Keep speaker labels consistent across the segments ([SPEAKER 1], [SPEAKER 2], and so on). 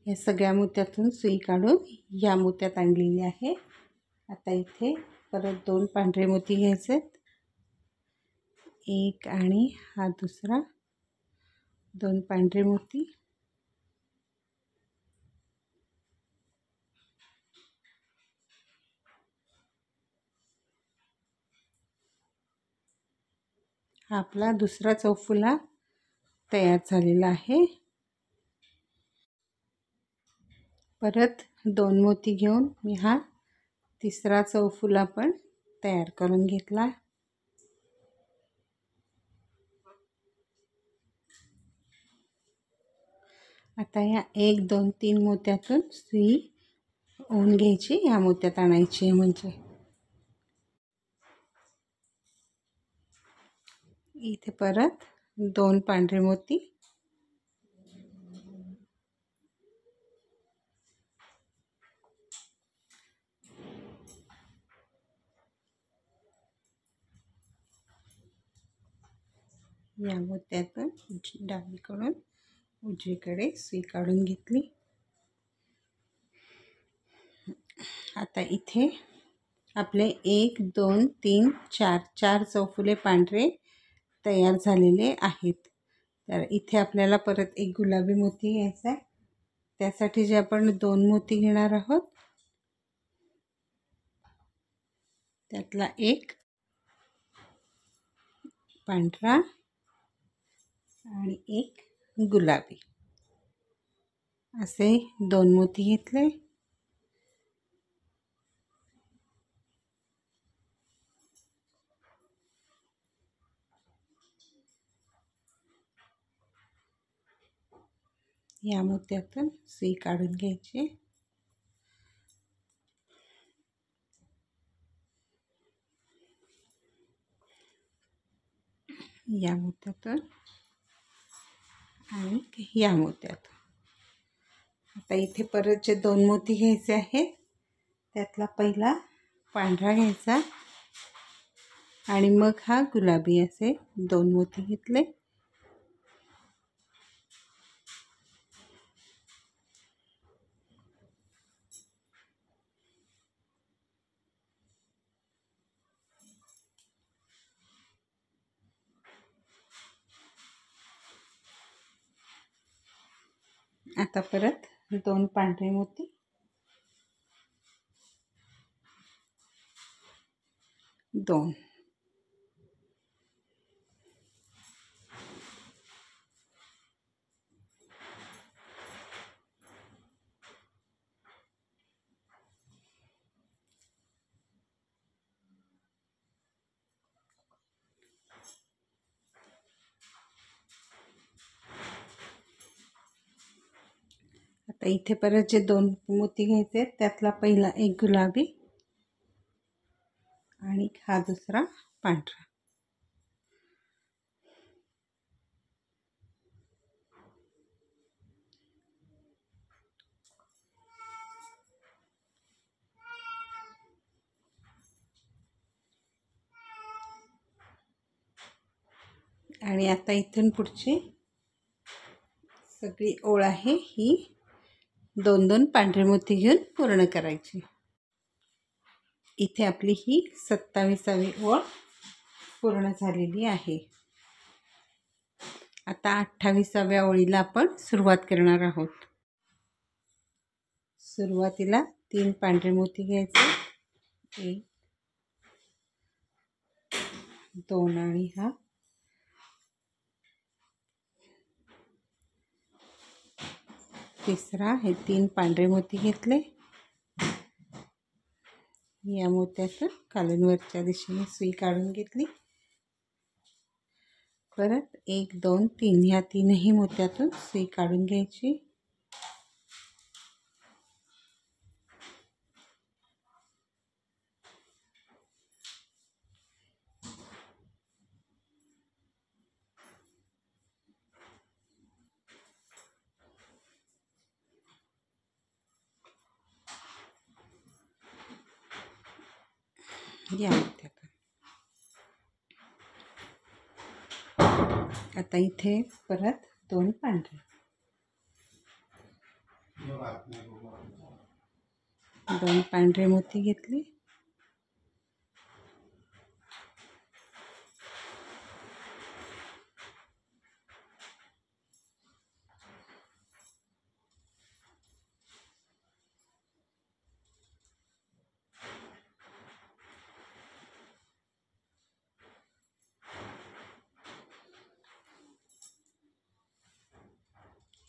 [SPEAKER 1] या सगळ्या मोत्यातून सुई काढून या मोत्यात आणलेली आहे। आता इथे परत 2 पांढरे मोती घ्यायचे, एक आणि हा दुसरा, 2 पांढरे मोती, हा आपला दुसरा चौफुला तयार झालेला आहे। परत 2 मोती घेऊन मी हा तिसरा चौफुला पण तयार करून घेतला। आता या 1 2 3 मोत्यातून सुई ओवून घ्यायची, या मोत्यात आणायची म्हणजे इथे परत 2 पांढरे मोती, या मोत्यातून डावीकडून उजवीकडे सुई काढून घेतली। आता इथे आपले 1 2 3 4 4 चौफुले पांढरे तयार झालेले आहेत। तर इथे आपल्याला परत एक गुलाबी मोती घ्यायचा आहे। त्यासाठी जे आपण 2 मोती घेणार आहोत त्यातला एक पांढरा आणि एक गुलाबी असे 2 मोती घेतले। या मोत्यातून सुई काढून घ्यायची, या मोत्यातून आणि या मोत्यातून। आता इथे परत जे 2 मोती घ्यायचे आहेत त्यातला पहिला पांढरा घ्यायचा आणि मग हा गुलाबी असे 2 मोती घेतले। आता परत 2 पांढरे मोती, दोन, आता इथे परत जे 2 मोती घ्यायचे त्यातला पहिला एक गुलाबी आणि हा दुसरा पांढरा। आणि आता इथून पुढची सगळी ओळ आहे ही 2 2 पांढरे मोती घेऊन पूर्ण करायची। इथे आपली ही 27वी ओळ पूर्ण झालेली आहे। आता 28व्या ओळीला आपण सुरुवात करणार आहोत। सुरुवातीला 3 पांढरे मोती घ्यायचे, 1 2 आणि हा तिसरा, हे 3 पांढरे मोती घेतले। या मोत्यातून खालून वरच्या दिशेने सुई काढून घेतली। परत 1 2 3 ह्या तीनही मोत्यातून सुई काढून घ्यायची। या मोत्यातून आता इथे परत 2 पांढरे, 2 पांढरे मोती घेतले.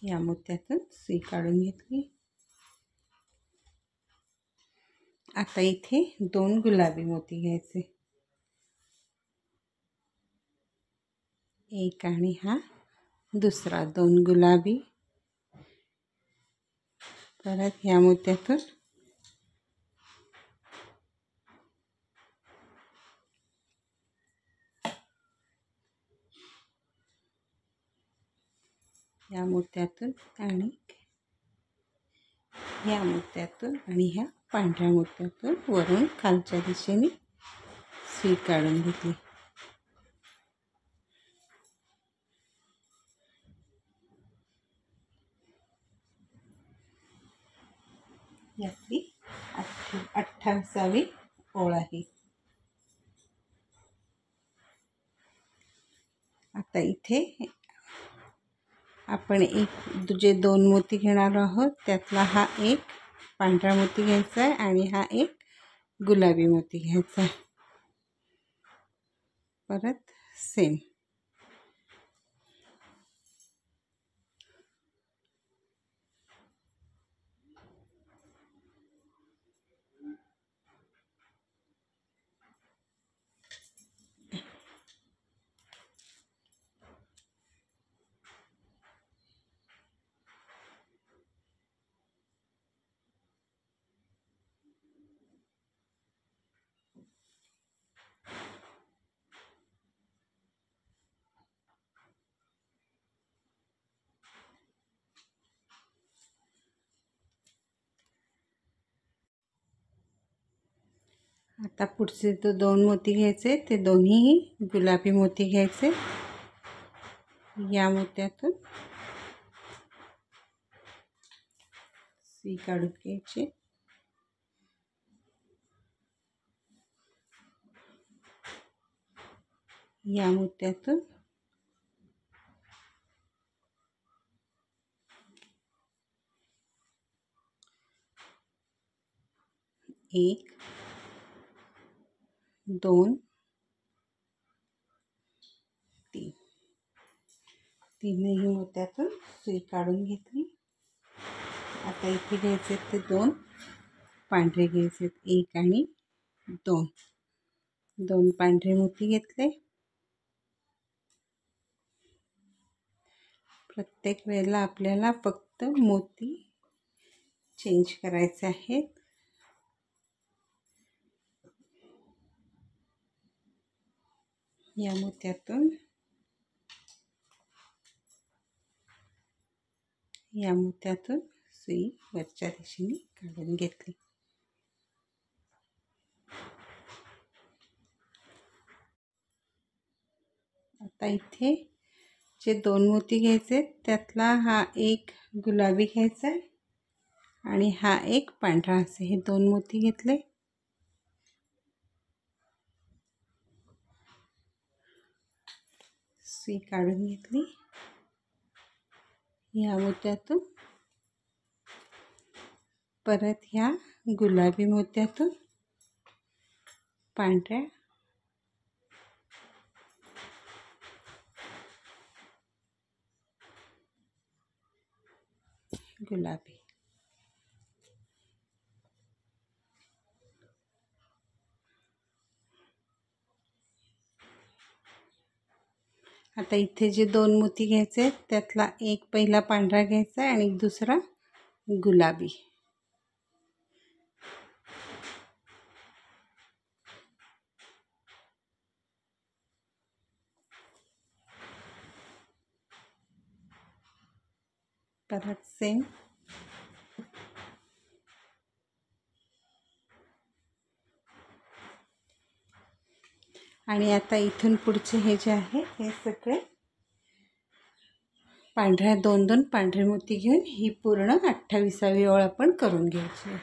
[SPEAKER 1] या मोत्यातून सुई काढून घेतली. आता इथे 2 गुलाबी मोती घ्यायचे. एक आणि हा दुसरा 2 गुलाबी. परत या मोत्यातून या मोत्यातून आणि ह्या मोत्यातून आणि ह्या पांढऱ्या मोत्यातून वरून खालच्या दिशेने सुई काढून घेतली. यातली 28वी ओळ आहे. आता इथे आपण जे 2 मोती घेणार आहोत त्यातला हा एक पांढरा मोती घ्यायचा आहे आणि हा एक गुलाबी मोती घ्यायचा आहे. परत सेम आता पुढचे 2 मोती घ्यायचे. ते दोन्ही गुलाबी मोती घ्यायचे. या मोत्यातून सुई काढून घ्यायची. या मोत्यातून एक 2 3 तीनही मोत्यातून सुई काढून घेतली. आता इथे घ्यायचे ते 2 पांढरे घ्यायचे. 1 आणि 2 पांढरे मोती घेतले. प्रत्येक वेळेला आपल्याला फक्त मोती चेंज करायचे आहेत. या मोत्यातून सुई वरच्या दिशेने काढून घेतली. आता इथे जे 2 मोती घ्यायचे त्यातला हा एक गुलाबी घ्यायचा आहे आणि हा एक पांढरा. असे हे 2 मोती घेतले. सुई काढून घेतली. ह्या मोत्यातून परत ह्या गुलाबी मोत्यातून पांढऱ्या गुलाबी. आता इथे जे 2 मोती घ्यायचे त्यातला एक पहिला पांढरा घ्यायचा आहे आणि दुसरा गुलाबी. परत सेम आणि आता इथून पुढचे हे जे आहे हे सगळे पांढऱ्या 2-2 पांढरे मोती घेऊन ही पूर्ण 28वी ओळ आपण करून घ्यायची आहे.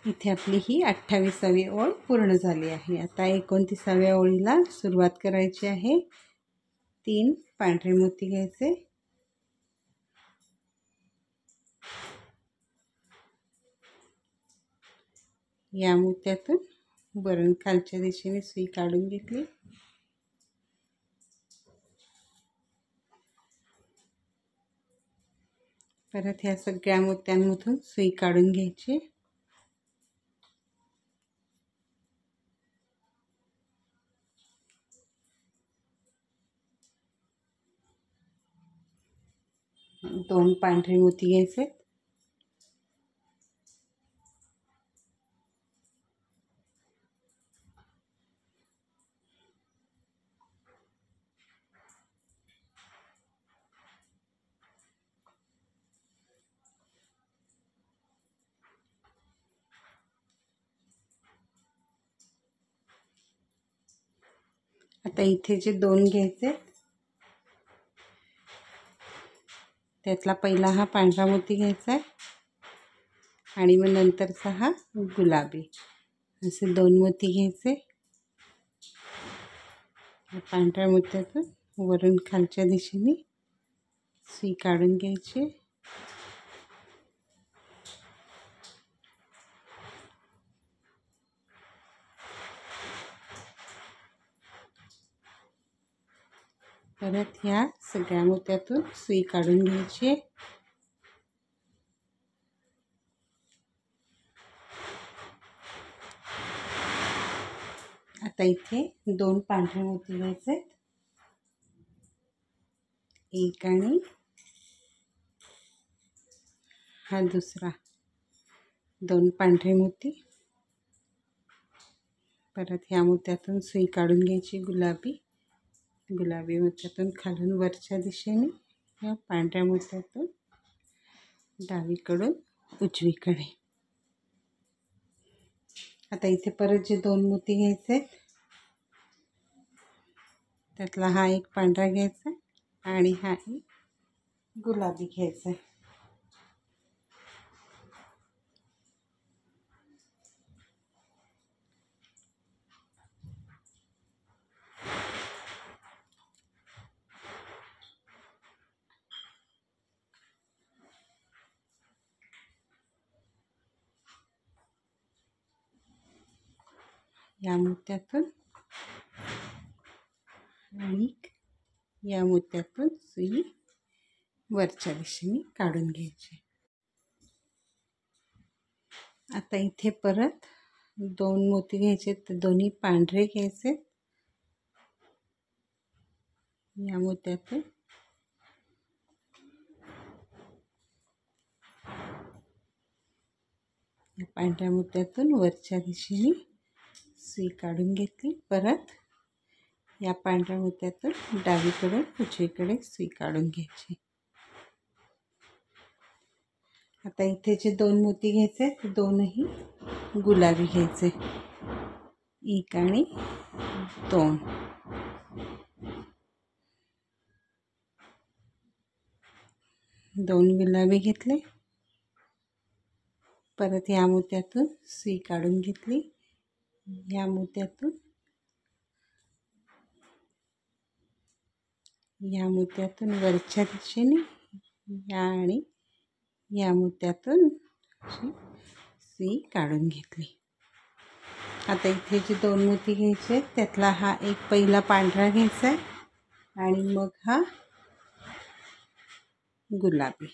[SPEAKER 1] इथे आपली ही 28वी ओळ पूर्ण झाली आहे. आता 29व्या ओळीला सुरुवात करायची आहे. 3 पांढरे मोती घ्यायचे, या मोत्यातून वरून खालच्या दिशेने सुई काढून घेतली. परत ह्या सगळ्या मोत्यांमधून सुई काढून घ्यायची. दोन पांढरे मोती घ्यायचे, आता इथे जे 2 घ्यायचे, त्यातला पहिला हा पांढरा मोती घ्यायचा आहे आणि मग नंतरचा हा गुलाबी. असे 2 मोती घ्यायचे. पांढऱ्या मोत्यातून वरून खालच्या दिशेने सुई काढून घ्यायची. परत ह्या सगळ्या मोत्यातून सुई काढून घ्यायची. आता इथे 2 पांढरे मोती घ्यायचे, एक आणि हा दुसरा. 2 पांढरे मोती, परत ह्या मोत्यातून सुई काढून घ्यायची गुलाबी मोत्यातून खालून वरच्या दिशेने, ह्या पांढऱ्या मोत्यातून डावीकडून उजवीकडे. आता इथे परत जे 2 मोती घ्यायचे, त्यातला हा एक पांढरा घ्यायचा आणि हा एक गुलाबी घ्यायचा. या मोत्यातून आणि या मोत्यातून सुई वरच्या दिशेने काढून घ्यायची. आता इथे परत 2 मोती घ्यायचे, तर दोन्ही पांढरे घ्यायचे. या मोत्यातून या पांढऱ्या मोत्यातून वरच्या दिशेने सुई काढून घेतली. परत या पांढऱ्या मोत्यातून डावीकडून उजवीकडे सुई काढून घ्यायची. आता इथे जे 2 मोती घ्यायचे, ते दोनही गुलाबी घ्यायचे, एक आणि 2. दोन गुलाबी घेतले. परत या मोत्यातून सुई काढून घेतली. या मोत्यातून वरच्या दिशेने आणि या मोत्यातून सुई काढून घेतली. आता इथे जे 2 मोती घ्यायचे, त्यातला हा एक पहिला पांढरा घ्यायचा आणि मग हा गुलाबी.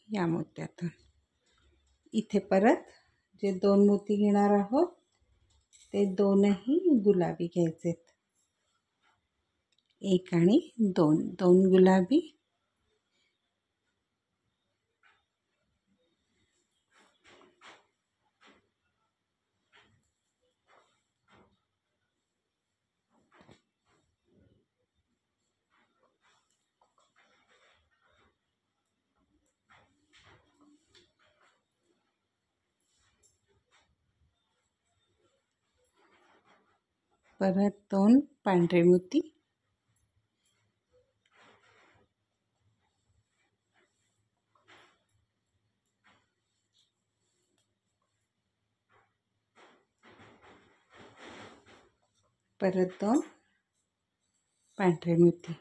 [SPEAKER 1] या मोत्यातून इथे परत जे 2 मोती घेणार आहोत, ते दोनही गुलाबी घ्यायचे, एक आणि 2. 2 गुलाबी, परत 2 पांढरे मोती, परत 2 पांढरे मोती,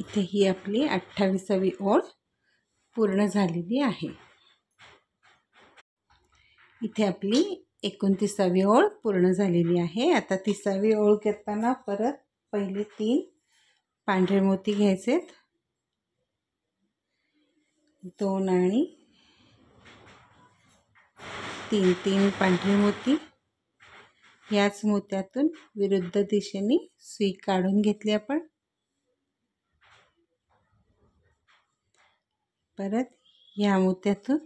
[SPEAKER 1] इथे ही आपली 28वी ओळ पूर्ण झालेली आहे. इथे आपली 29वी ओळ पूर्ण झालेली आहे. आता 30वी ओळ करताना परत पहिले 3 पांढरे मोती घ्यायचेत, 2 आणि 3 पांढरे मोती. याच मोत्यातून विरुद्ध दिशेने सुई काढून घेतली आपण. परत ह्या मोत्यातून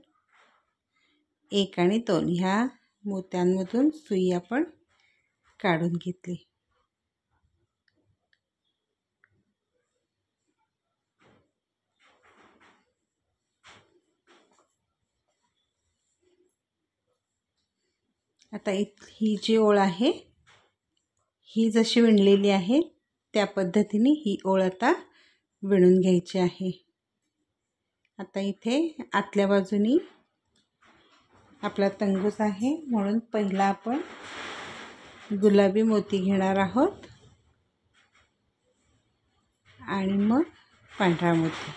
[SPEAKER 1] 1 आणि 2 ह्या मोत्यांमधून सुई आपण काढून घेतली. आता ही जी ओळ आहे ही जशी विणलेली आहे त्या पद्धतीने ही ओळ आता विणून घ्यायची आहे. आता इथे आतल्या बाजूनी आपला तंगूस आहे म्हणून पहिला आपण गुलाबी मोती घेणार आहोत आणि मग पांढरा मोती.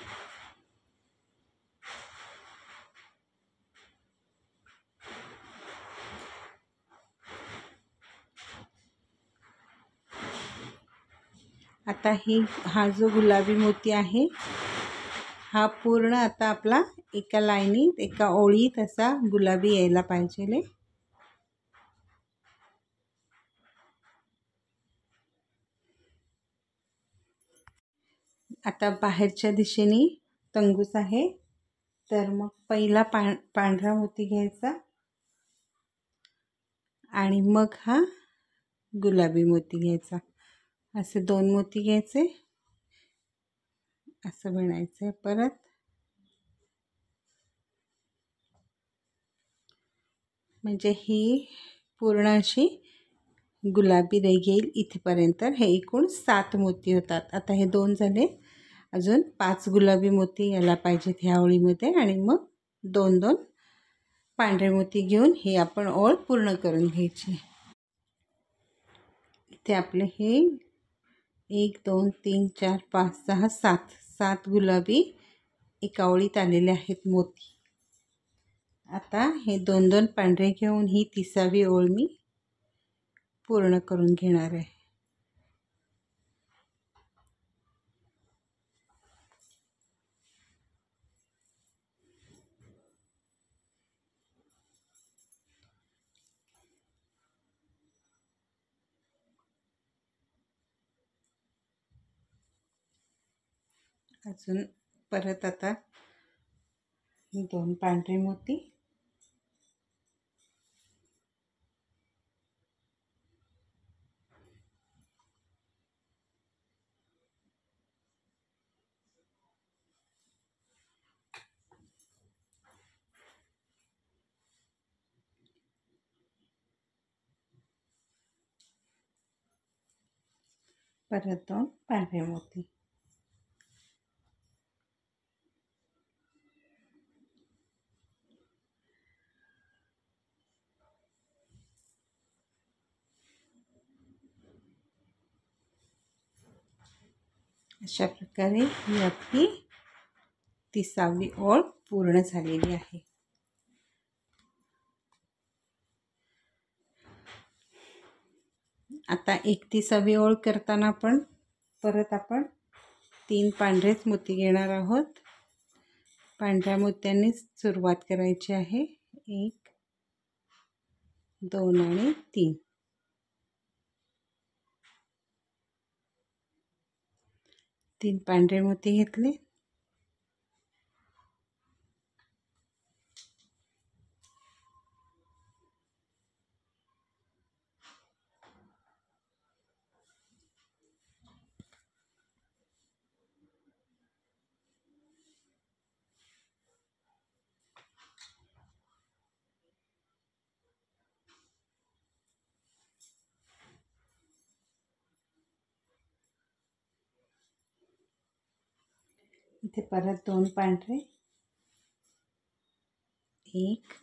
[SPEAKER 1] आता हा जो गुलाबी मोती आहे हा पूर्ण आता आपला एका लाईनीत एका ओळीत असा गुलाबी यायला पाहिजे. आता बाहेरच्या दिशेने तंगूस आहे तर मग पहिला पांढरा मोती घ्यायचा आणि मग हा गुलाबी मोती घ्यायचा. असे 2 मोती घ्यायचे, असं बनायचं. परत म्हणजे ही पूर्ण अशी गुलाबी रेघ येईल इथेपर्यंत. हे एकूण 7 मोती होतात. आता हे 2 झाले, अजून 5 गुलाबी मोती यायला पाहिजेत ह्या ओळीमध्ये आणि मग 2-2 पांढरे मोती घेऊन ही आपण ओळ पूर्ण करून घ्यायची. इथे आपले हे 1 2 3 4 5 6 7 गुलाबी एका ओळीत आलेले आहेत मोती. आता हे 2-2 पांढरे घेऊन ही 30वी ओळ मी पूर्ण करून घेणार आहे. अजून परत आता 2 पांढरे मोती, परत 2 पांढरे मोती. अशा प्रकारे ही आपली 30वी ओळ पूर्ण झालेली आहे. आता 31वी ओळ करताना पण परत आपण 3 पांढरेच मोती घेणार आहोत. पांढऱ्या मोत्यांनी सुरुवात करायची आहे. 1 2 आणि 3. 3 पांढरे मोती घेतले. इथे परत 2 पांढरे, 1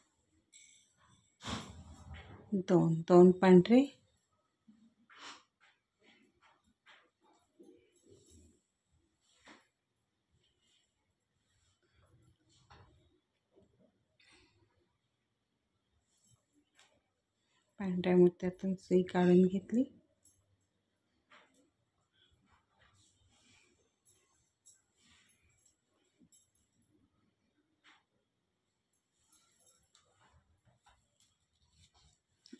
[SPEAKER 1] 2 पांढरे, पांढऱ्या मोत्यातून सुई काढून घेतली.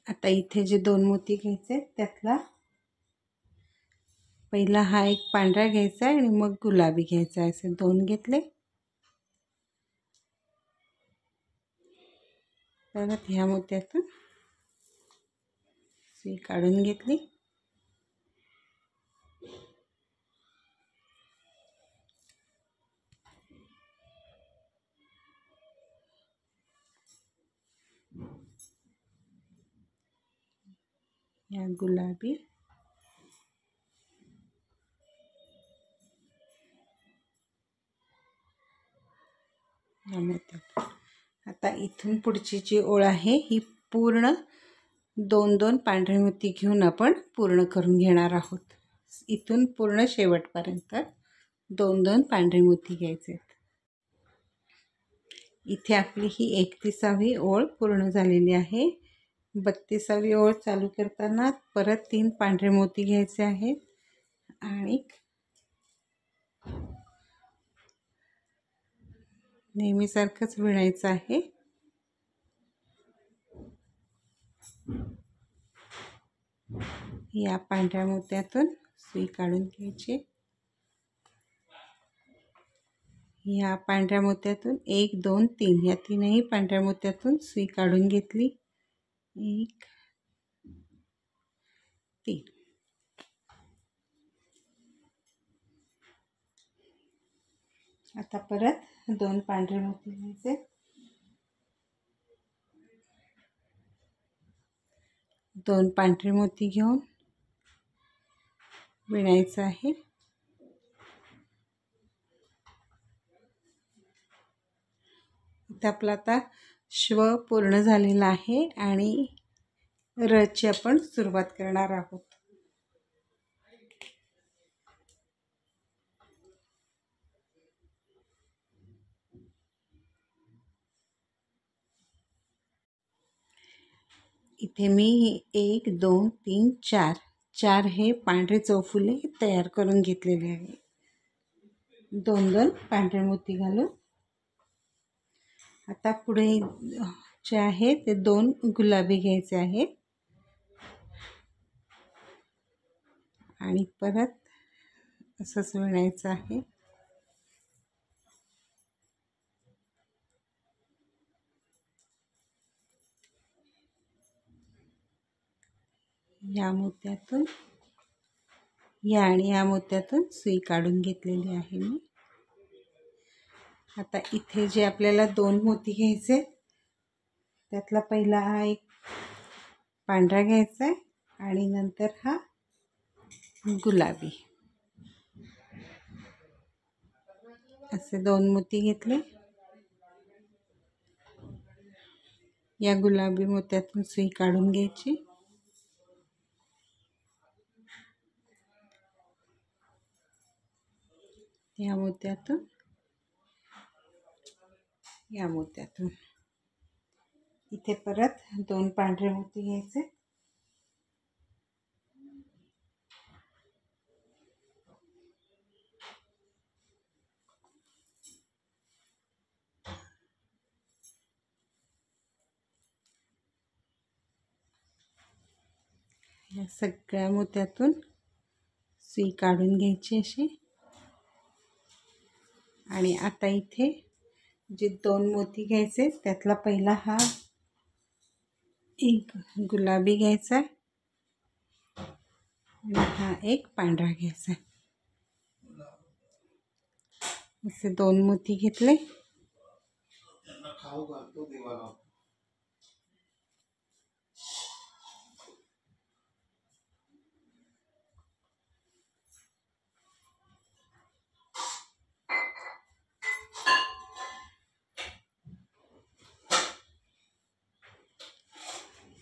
[SPEAKER 1] आता इथे जे 2 मोती घ्यायचे त्यातला पहिला हा एक पांढरा घ्यायचा आणि मग गुलाबी घ्यायचा, असे 2 घेतले. परत ह्या मोत्यातून सुई काढून घेतली. या गुलाबी, या मोत्यातून. आता इथून पुढची जी ओळ आहे ही पूर्ण 2 पांढरे मोती घेऊन आपण पूर्ण करून घेणार आहोत. इथून पूर्ण शेवटपर्यंत 2 पांढरे मोती घ्यायचे. इथे आपली ही 31वी ओळ पूर्ण झालेली आहे. 32वी ओळ चालू करताना परत 3 पांढरे मोती घ्यायचे आहेत आणि नेहमीसारखंच विणायचं आहे. या पांढऱ्या मोत्यातून सुई काढून घ्यायची. या पांढऱ्या मोत्यातून 1 2 3 या तीनही पांढऱ्या मोत्यातून सुई काढून घेतली. 1 3. आता परत 2 पांढरे मोती घ्यायचे. 2 पांढरे मोती घेऊन विणायचं आहे. इथे आपला आता श्व पूर्ण झालेला आहे आणि रची आपण सुरुवात करणार आहोत. इथे मी 1 2 3 4 हे पांढरे चौफुले तयार करून घेतलेले आहे. 2 पांढरे मोती घालून आता पुढे जे आहे ते 2 गुलाबी घ्यायचे आहेत आणि परत असंच विणायचं आहे. या मोत्यातून या मोत्यातून सुई काढून घेतलेली आहे मी. आता इथे जे आपल्याला 2 मोती घ्यायचे त्यातला पहिला हा एक पांढरा घ्यायचा आहे आणि नंतर हा गुलाबी, असे 2 मोती घेतले. या गुलाबी मोत्यातून सुई काढून घ्यायची. या मोत्यातून या मोत्यातून इथे परत 2 पांढरे मोती घ्यायचे. या सगळ्या मोत्यातून सुई काढून घ्यायची अशी. आणि आता इथे जे 2 मोती घ्यायचे त्यातला पहिला हा एक गुलाबी घ्यायचा आणि हा एक पांढरा घ्यायचा. असे 2 मोती घेतले.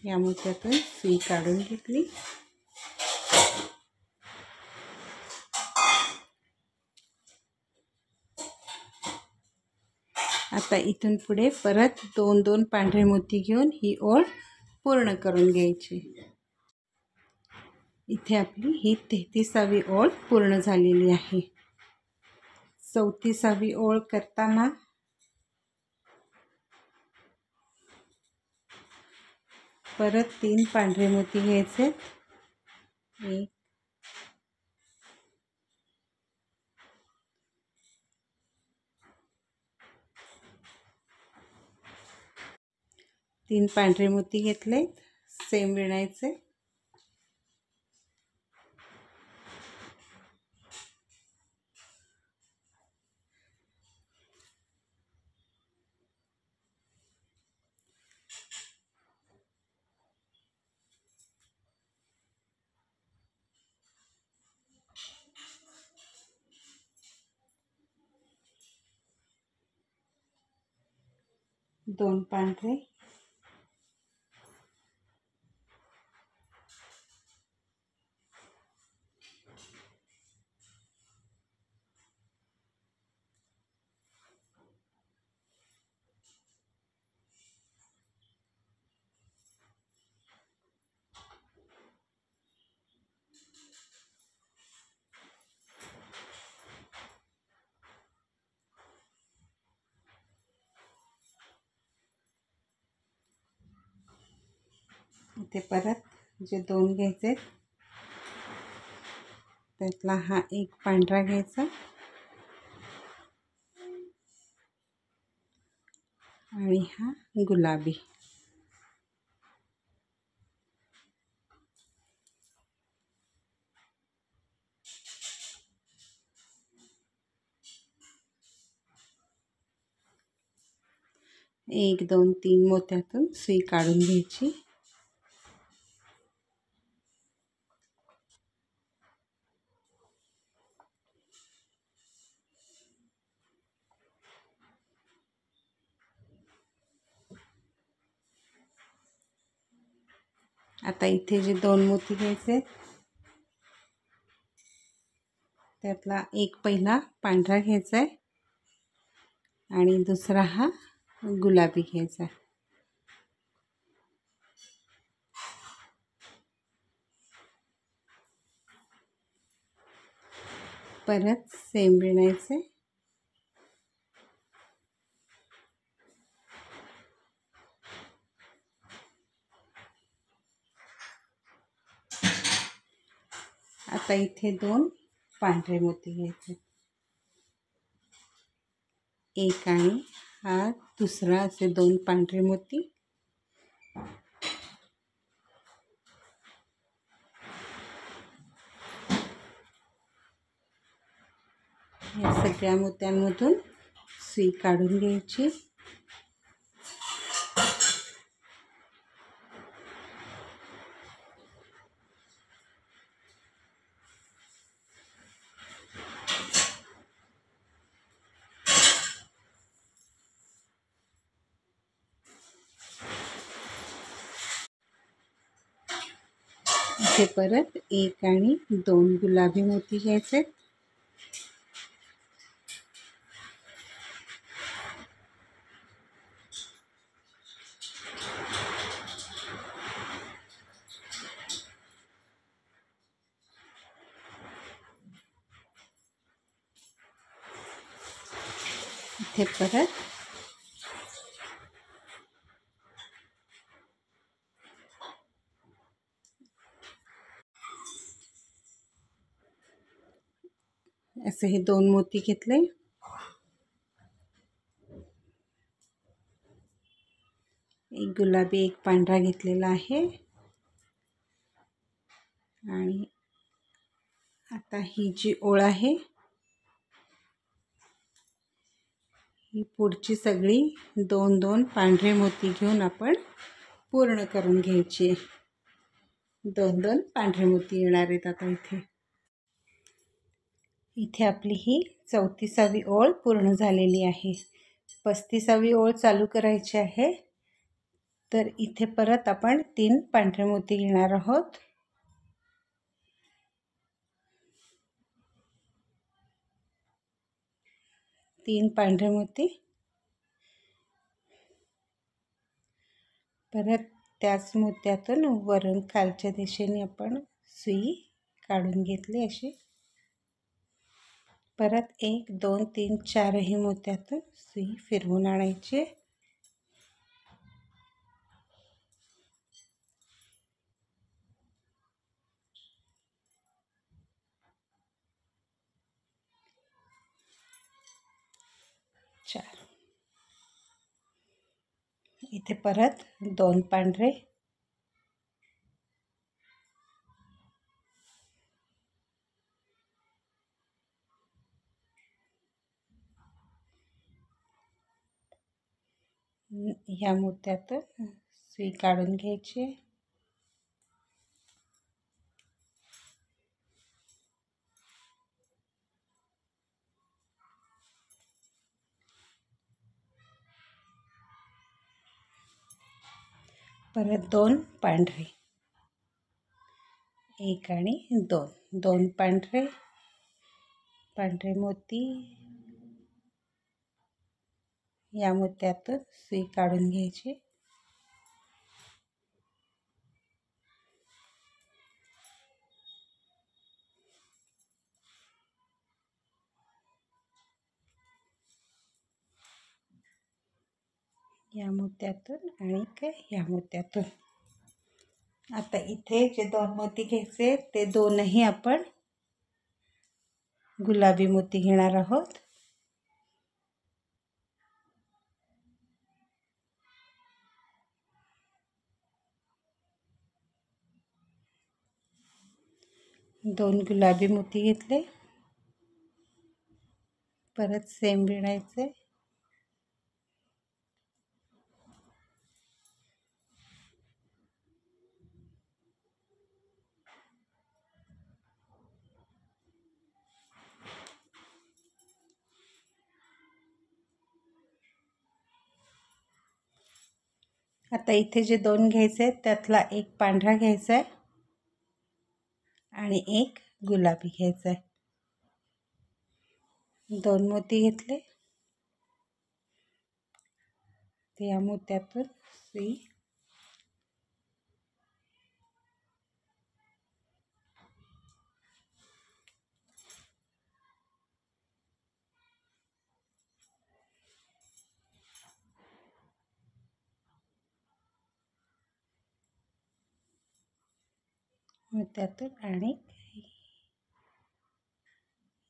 [SPEAKER 1] या मोत्यातून सुई काढून घेतली. आता इथून पुढे परत 2-2 पांढरे मोती घेऊन ही ओळ पूर्ण करून घ्यायची. इथे आपली ही 33वी ओळ पूर्ण झालेली आहे. 34वी ओळ करताना परत 3 पांढरे मोती घ्यायचे. 1 3 पांढरे मोती घेतले, सेम विणायचे. दोन पांढरे, इथे परत जे 2 घ्यायचे त्यातला हा एक पांढरा घ्यायचा आणि हा गुलाबी. एक 2 3 मोत्यातून सुई काढून घ्यायची. आता इथे जे 2 मोती घ्यायचे त्यातला एक पहिला पांढरा घ्यायचा आहे आणि दुसरा हा गुलाबी घ्यायचा. परत सेम विणायचे. आता इथे 2 पांढरे मोती घ्यायचे, एक आणि हा दुसरा असे 2 पांढरे मोती. या सगळ्या मोत्यांमधून सुई काढून घ्यायची. इथे परत एक आणि 2 गुलाबी मोती घ्यायचे. इथे परत असे हे 2 मोती घेतले. एक गुलाबी एक पांढरा घेतलेला आहे आणि आता ही जी ओळ आहे ही पुढची सगळी 2-2 पांढरे मोती घेऊन आपण पूर्ण करून घ्यायची. 2-2 पांढरे मोती येणार आहेत. आता इथे आपली ही 34वी ओळ पूर्ण झालेली आहे. 35वी ओळ चालू करायची आहे. तर इथे परत आपण 3 पांढरे मोती घेणार आहोत. तीन पांढरे मोती. परत त्याच मोत्यातून वरून खालच्या दिशेने आपण सुई काढून घेतली अशी. परत 1 2 3 4ही मोत्यातून सुई फिरवून आणायची. चार. इथे परत 2 पांढरे. ह्या मोत्यातून सुई काढून घ्यायची. परत 2 पांढरे. 1 आणि 2. 2 पांढरे. पांढरे मोती. या मोत्यातून सुई काढून घ्यायची. या मोत्यातून आणि या मोत्यातून. आता इथे जे 2 मोती घ्यायचे ते दोनही आपण गुलाबी मोती घेणार आहोत. दोन गुलाबी मोती घेतले. परत सेम विणायचे. आता इथे जे 2 घ्यायचे त्यातला एक पांढरा घ्यायचा आहे आणि एक गुलाबी घ्यायचा आहे. 2 मोती घेतले. या मोत्यातून सुई मोत्यातून आणि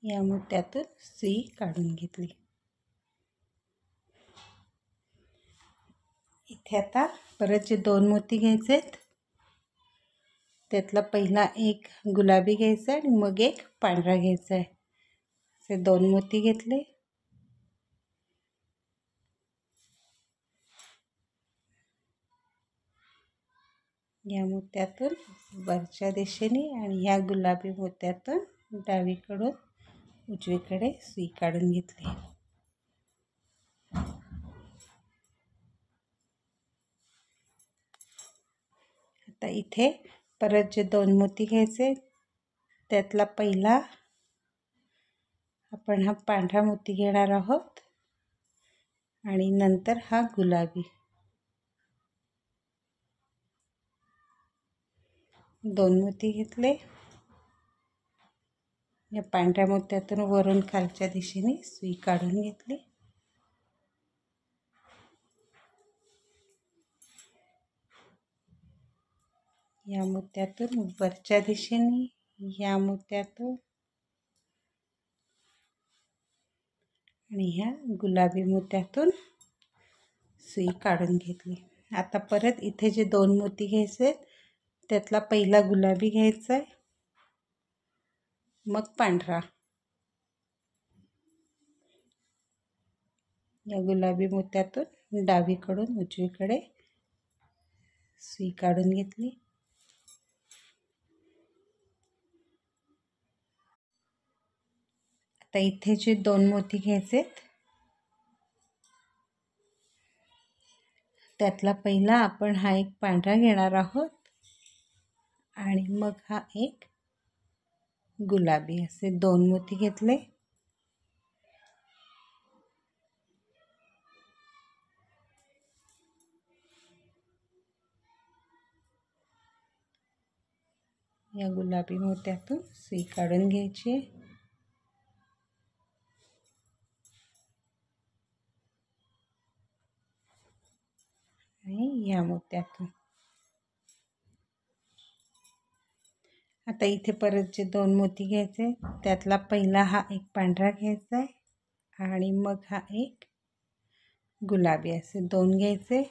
[SPEAKER 1] या मोत्यातून सुई काढून घेतली. इथे आता परत जे 2 मोती घ्यायचे त्यातला पहिला एक गुलाबी घ्यायचा आणि मग एक पांढरा घ्यायचा आहे. असे 2 मोती घेतले. या मोत्यातून वरच्या दिशेने आणि ह्या गुलाबी मोत्यातून डावीकडून उजवीकडे सुई काढून घेतली. आता इथे परत जे 2 मोती घ्यायचे त्यातला पहिला आपण हा पांढरा मोती घेणार आहोत आणि नंतर हा गुलाबी. 2 मोती घेतले. या पांढऱ्या मोत्यातून वरून खालच्या दिशेने सुई काढून घेतली. या मोत्यातून वरच्या दिशेने या मोत्यातून आणि ह्या गुलाबी मोत्यातून सुई काढून घेतली. आता परत इथे जे 2 मोती घ्यायचे त्यातला पहिला गुलाबी घ्यायचा आहे मग पांढरा. या गुलाबी मोत्यातून डावीकडून उजवीकडे सुई काढून घेतली. आता इथे जे 2 मोती घ्यायचे त्यातला पहिला आपण हा एक पांढरा घेणार आहोत आणि मग हा एक गुलाबी, असे 2 मोती घेतले. या गुलाबी मोत्यातून सुई काढून घ्यायची आणि या मोत्यातून. आता इथे परत जे 2 मोती घ्यायचे, त्यातला पहिला हा एक पांढरा घ्यायचा आहे आणि मग हा एक गुलाबी, असे 2 घ्यायचे.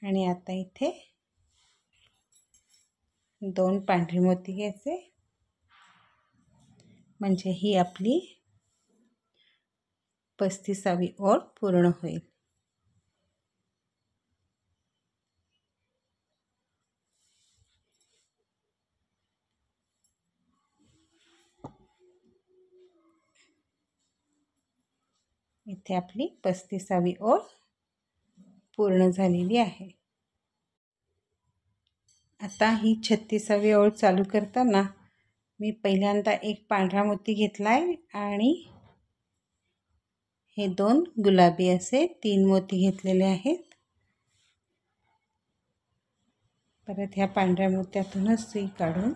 [SPEAKER 1] आणि आता इथे 2 पांढरी मोती घ्यायचे, म्हणजे ही आपली 35वी ओळ पूर्ण होईल. इथे आपली 35वी ओळ पूर्ण झालेली आहे. आता ही 36वी ओळ चालू करताना मी पहिल्यांदा एक पांढरा मोती घेतला आहे आणि हे 2 गुलाबी असे 3 मोती घेतलेले आहेत. परत ह्या पांढऱ्या मोत्यातूनच सुई काढून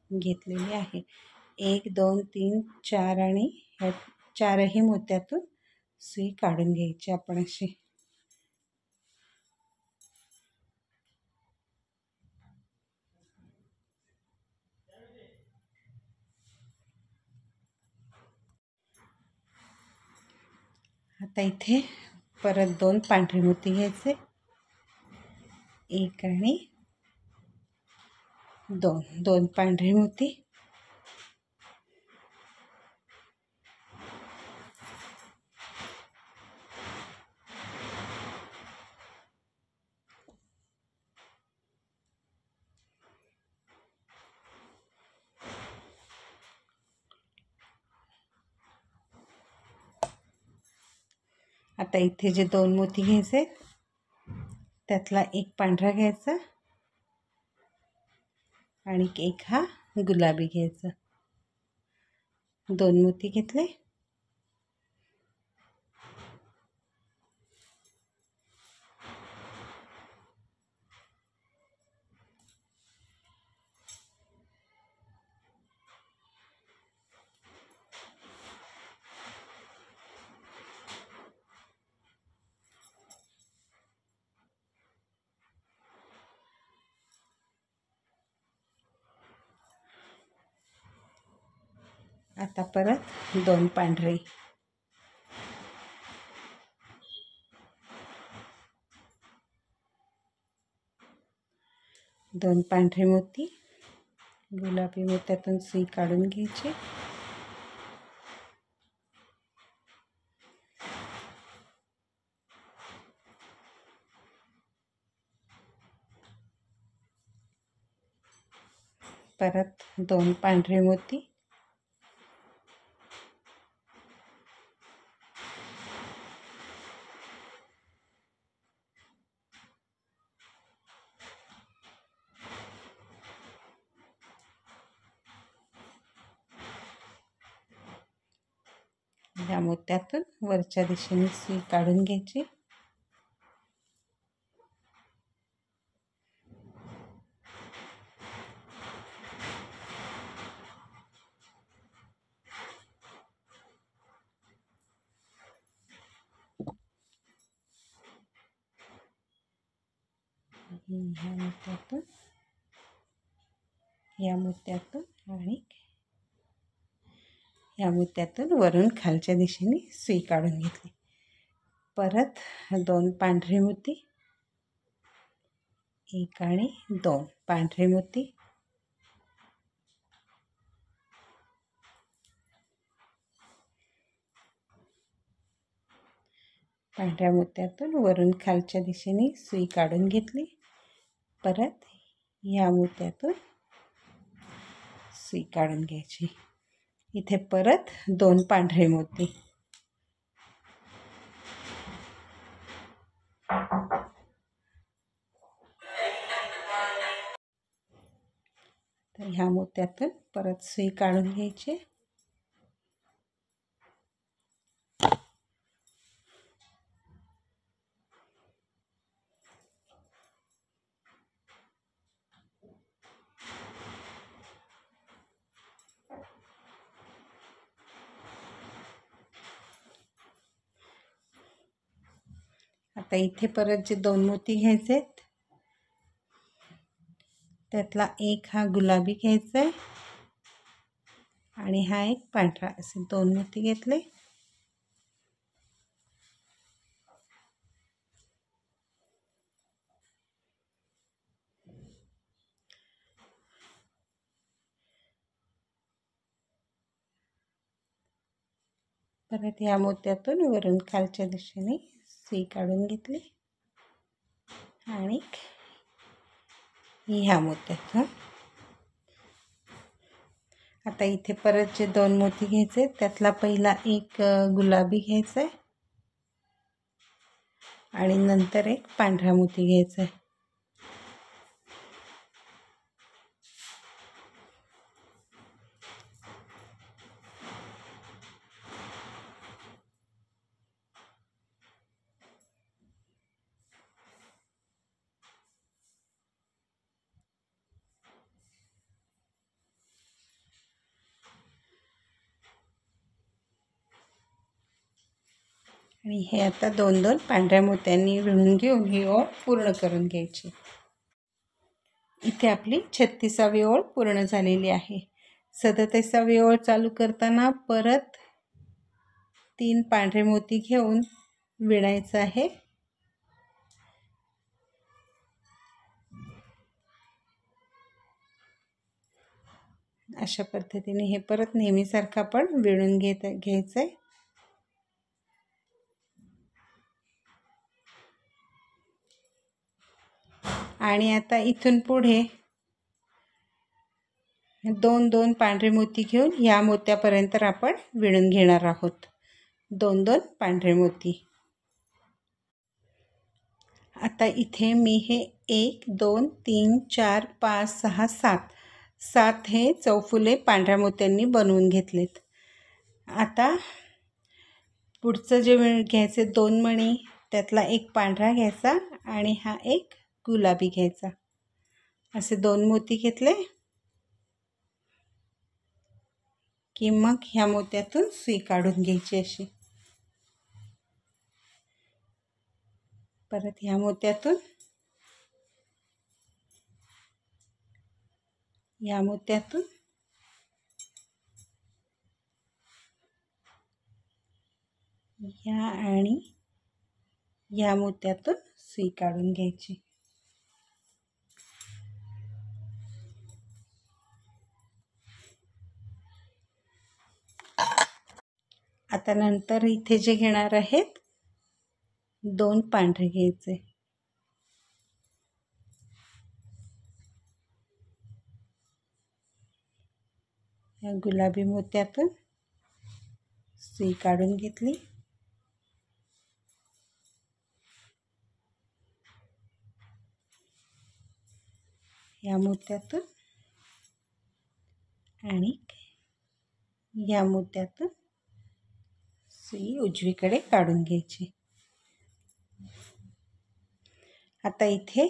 [SPEAKER 1] घेतलेली आहे. 1 2 3 4 आणि ह्या 4ही मोत्यातून सुई काढून घ्यायची आपण अशी. आता इथे परत 2 पांढरे मोती घ्यायचे, 1 आणि 2 पांढरे मोती. आता इथे जे 2 मोती घ्यायचे, त्यातला एक पांढरा घ्यायचा आणि एक हा गुलाबी घ्यायचा. 2 मोती घेतले. आता परत 2 पांढरे. दोन पांढरे मोती गुलाबी मोत्यातून सुई काढून घ्यायची. परत 2 पांढरे मोती. या मोत्यातून वरच्या दिशेने सुई काढून घ्यायची. या मोत्यातून आणि या मोत्यातून वरून खालच्या दिशेने सुई काढून घेतली. परत 2 पांढरे मोती, 1 आणि 2 पांढरे मोती. पांढऱ्या मोत्यातून वरून खालच्या दिशेने सुई काढून घेतली. परत या मोत्यातून सुई काढून घ्यायची. इथे परत 2 पांढरे मोती. तर ह्या मोत्यातून परत सुई काढून घ्यायची. आता इथे परत जे 2 मोती घ्यायचे आहेत, त्यातला एक हा गुलाबी घ्यायचा आहे आणि हा एक पांढरा. असे 2 मोती घेतले. परत ह्या मोत्यातून वरून खालच्या दिशेने सुई काढून घेतली आणि ह्या मोत्यातून. आता इथे परत जे 2 मोती घ्यायचे, त्यातला पहिला एक गुलाबी घ्यायचा आहे आणि नंतर एक पांढरा मोती घ्यायचा आहे. आणि हे आता 2-2 पांढऱ्या मोत्यांनी विणून घेऊन ही ओळ पूर्ण करून घ्यायची. इथे आपली 36वी ओळ पूर्ण झालेली आहे. 37वी ओळ चालू करताना परत 3 पांढरे मोती घेऊन विणायचं आहे. अशा पद्धतीने हे परत नेहमीसारखं आपण विणून घ्यायचं आहे. आणि आता इथून पुढे 2-2 पांढरे मोती घेऊन ह्या मोत्यापर्यंत आपण विणून घेणार आहोत. 2-2 पांढरे मोती. आता इथे मी हे 1 2 3 4 5 6 7 हे चौफुले पांढऱ्या मोत्यांनी बनवून घेतलेत. आता पुढचं जे घ्यायचे 2 मणी, त्यातला एक पांढरा घ्यायचा आणि हा एक गुलाबी घ्यायचा. असे 2 मोती घेतले की मग ह्या मोत्यातून सुई काढून घ्यायची अशी. परत ह्या मोत्यातून, या मोत्यातून, ह्या आणि या मोत्यातून सुई काढून घ्यायची. आता नंतर इथे जे घेणार आहेत 2 पांढरे घ्यायचे. या गुलाबी मोत्यातून सुई काढून घेतली. या मोत्यातून आणि या मोत्यातून सुई उजवीकडे काढून घ्यायची. आता इथे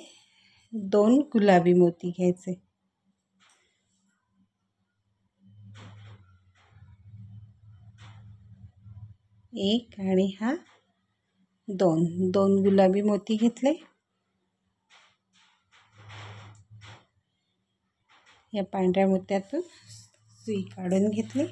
[SPEAKER 1] 2 गुलाबी मोती घ्यायचे. एक आणि हा 2 गुलाबी मोती घेतले. या पांढऱ्या मोत्यातून सुई काढून घेतली.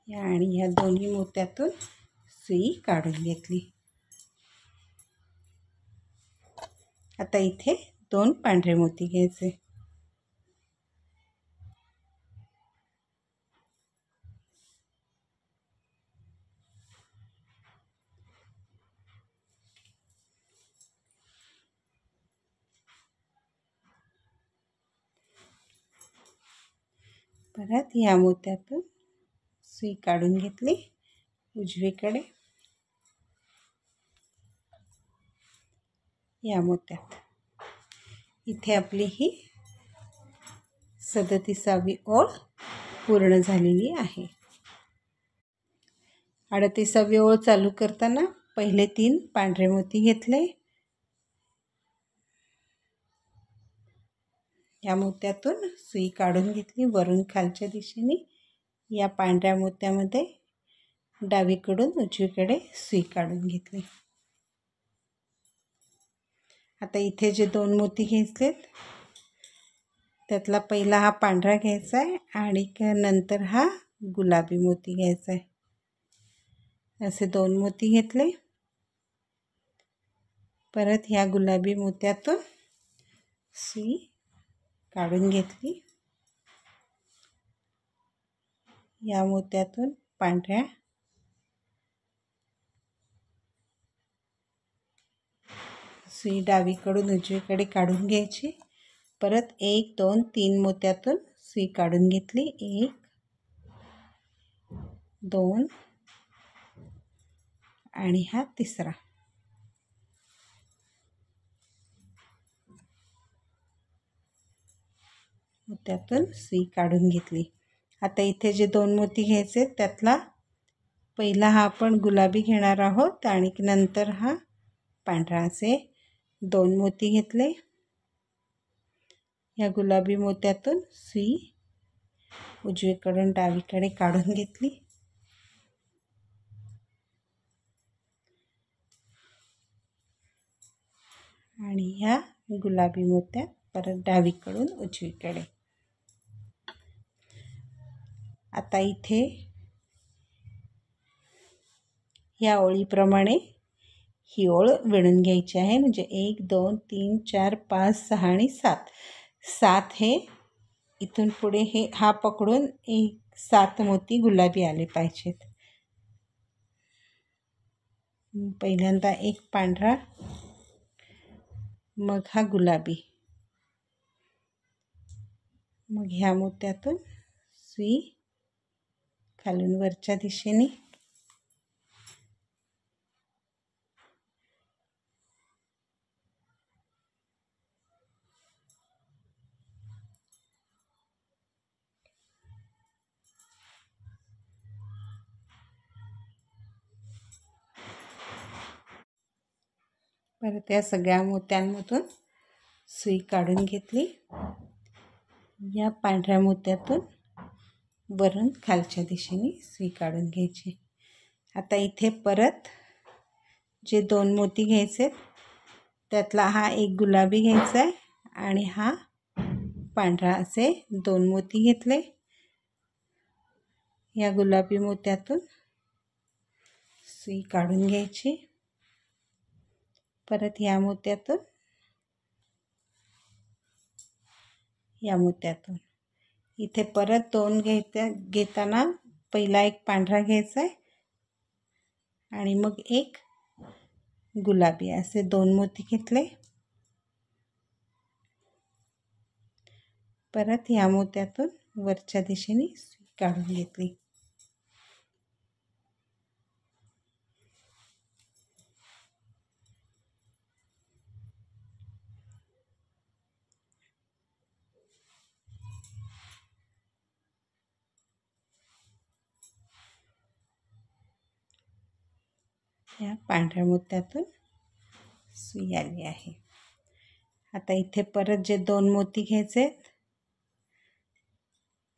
[SPEAKER 1] आणि ह्या दोन्ही मोत्यातून सुई काढून घेतली. आता इथे 2 पांढरे मोती घ्यायचे. परत या मोत्यातून सुई काढून घेतली उजवीकडे. या मोत्यात इथे आपली ही 37वी ओळ पूर्ण झालेली आहे. 38वी ओळ चालू करताना पहिले 3 पांढरे मोती घेतले. या मोत्यातून सुई काढून घेतली वरून खालच्या दिशेने. या पांढऱ्या मोत्यामध्ये डावीकडून उजवीकडे सुई काढून घेतली. आता इथे जे 2 मोती घेतलेत त्यातला पहिला हा पांढरा घ्यायचा आहे आणि नंतर हा गुलाबी मोती घ्यायचा आहे. असे 2 मोती घेतले. परत ह्या गुलाबी मोत्यातून सुई काढून घेतली. या मोत्यातून पांढऱ्या सुई डावीकडून उजवीकडे काढून घ्यायची. परत 1 2 3 मोत्यातून सुई काढून घेतली. 1 2 आणि हा तिसरा. मोत्यातून सुई काढून घेतली. आता इथे जे 2 मोती घ्यायचे त्यातला पहिला हा आपण गुलाबी घेणार आहोत आणि नंतर हा पांढरा. असे 2 मोती घेतले. या गुलाबी मोत्यातून सुई उजवीकडून डावीकडे काढून घेतली. आणि ह्या गुलाबी मोत्यात परत डावीकडून उजवीकडे. आता इथे या ओळीप्रमाणे ही ओळ विणून घ्यायची आहे. म्हणजे 1 2 3 4 5 6 आणि 7. 7 हे इथून पुढे हे हा पकडून 7 मोती गुलाबी आले पाहिजेत. पहिल्यांदा एक पांढरा, मग हा गुलाबी, मग ह्या मोत्यातून सुई खालून वरच्या दिशेने. परत या सगळ्या मोत्यांमधून सुई काढून घेतली. या पांढऱ्या मोत्यातून वरून खालच्या दिशेने सुई काढून घ्यायची. आता इथे परत जे 2 मोती घ्यायचे त्यातला हा एक गुलाबी घ्यायचा आहे आणि हा पांढरा. असे 2 मोती घेतले. या गुलाबी मोत्यातून सुई काढून घ्यायची. परत या मोत्यातून, या मोत्यातून. इथे परत 2 घेताना पहिला एक पांढरा घ्यायचा आहे आणि मग एक गुलाबी. असे 2 मोती घेतले. परत या मोत्यातून वरच्या दिशेने सुई काढून घेतली. या पांढऱ्या मोत्यातून सुई आली आहे. आता इथे परत जे 2 मोती घ्यायचे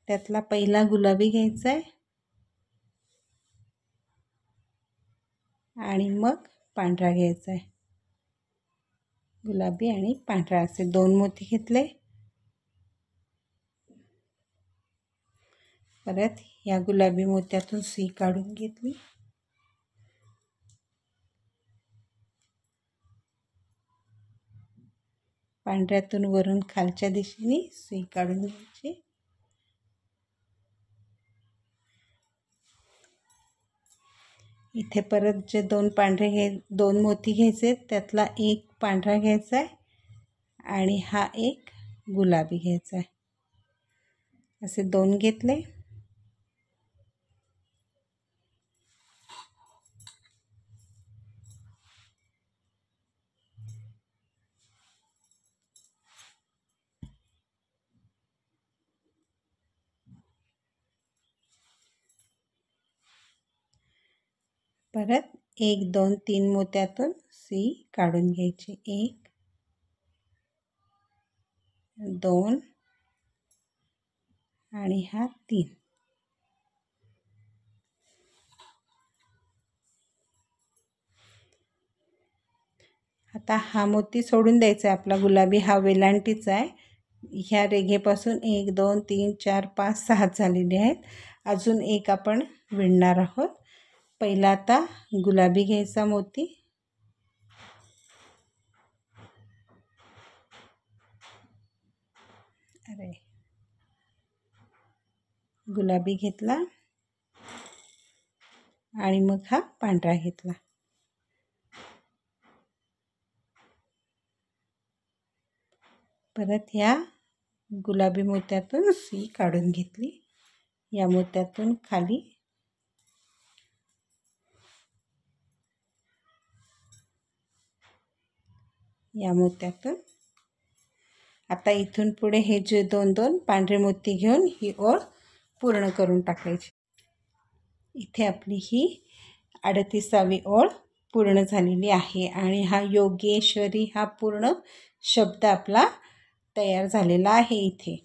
[SPEAKER 1] त्यातला पहिला गुलाबी घ्यायचा आहे आणि मग पांढरा घ्यायचा आहे. गुलाबी आणि पांढरा असे 2 मोती घेतले. परत या गुलाबी मोत्यातून सुई काढून घेतली. पांढऱ्यातून वरून खालच्या दिशेने सुई काढून घ्यायची. इथे परत जे दोन मोती घ्यायचे, त्यातला एक पांढरा घ्यायचा आहे आणि हा एक गुलाबी घ्यायचा आहे. असे 2 घेतले. परत 1 2 3 मोत्यातून सुई काढून घ्यायची. 1 2 आणि हा 3. आता हा मोती सोडून द्यायचा आहे. आपला गुलाबी हा वेलांटीचा आहे. ह्या रेघेपासून 1 2 3 4 5 6 झालेले आहेत. अजून एक आपण विणणार आहोत. पहिला आता गुलाबी घ्यायचा मोती, गुलाबी घेतला आणि मग हा पांढरा घेतला. परत ह्या गुलाबी मोत्यातून सुई काढून घेतली. या मोत्यातून खाली या मोत्यातून. आता इथून पुढे हे जे 2 2 पांढरे मोती घेऊन ही ओळ पूर्ण करून टाकायची. इथे आपली ही 38वी ओळ पूर्ण झालेली आहे आणि हा योगेश्वरी हा पूर्ण शब्द आपला तयार झालेला आहे. इथे